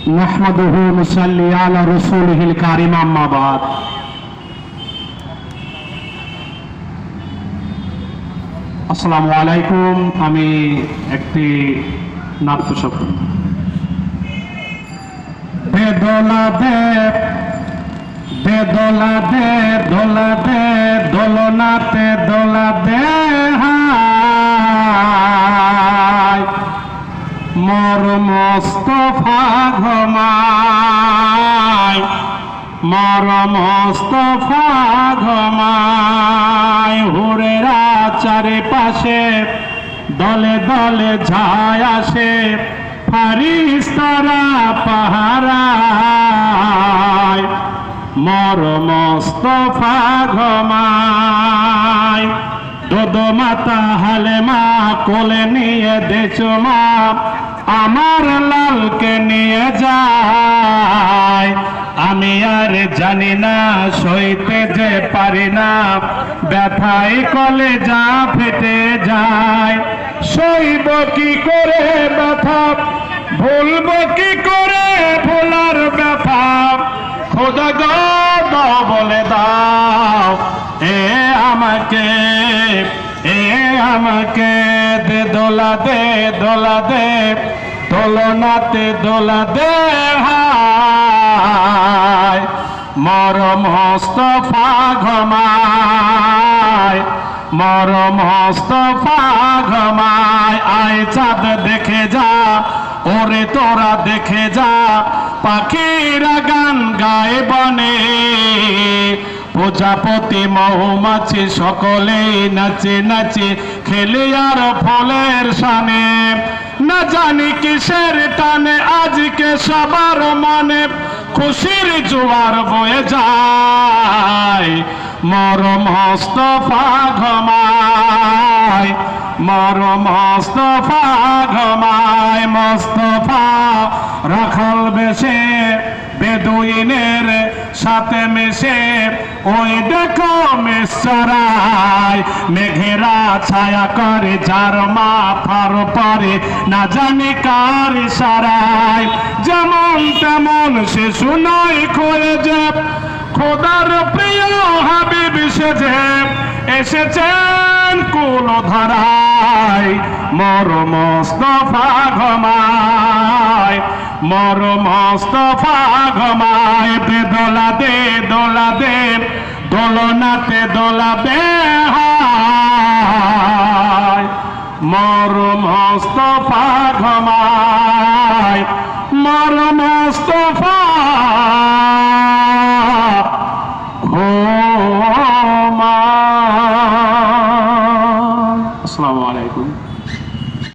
نحمده ونصلي على رسوله الكريم أما بعد আসসালামু আলাইকুম। আমি একটি নাট্য শব্দ বেদলা দে বেদলা দে দোলা দে দোলনাতে দোলা দে মোর মোস্তফা ঘুমায় মোর মোস্তফা ঘুমায় হুরেরা চারিপাশে দলে দলে ঝায় আসে ফারিস্তারা পাহারায় মোর মোস্তফা ঘুমায় দোদো মাতা হালেমা কোলে নিয়ে দেছো মা আমার লালকে নিয়ে যায় আমি আর জানি না সইতে যে পারি না ব্যথায় কলেজা ফেটে যায় সইব কি করে ব্যথা ভুলব কি করে ভোলার ব্যথা খোদা গো দাও বলে দাও এ আমাকে দে দোলা দে দোলা দে দোলনাতে দোলা দে হায় মর মোস্তফা ঘুমায় মর মোস্তফা ঘুমায় আয় চাঁদ দেখে যা ওরে তোরা দেখে যা পাখিরা গান গায় বনে প্রজাপতি মৌমাছি সকলেই নাচে নাচে খেলে আর ফলের সামনে না জানি কিসের টানে আজকে সবার মনে খুশির জোয়ার বয়ে যায় মর মোস্তফা ঘুমায় মর মোস্তফা ঘুমায় মোস্তফা রাখাল বেশে বেদুইনের সাথে মিশে ওই দেখো মিসরায় মেঘেরা ছায়া করে যার মাথার পরে না জানি কার ইশারায় যেমন তেমন সে শুনাই খোয়ে যে খোদার প্রিয় হাবিব সেজে এসেছেন কুল ধরায় মর মোস্তফা ঘুমায় মর মোস্তফা ঘুমায় দোলা দে দোলা দে দোলনাতে দোলা দে হায় মর মোস্তফা ঘুমায় মর মোস্তফা ঘুমায়। আসসালামু আলাইকুম।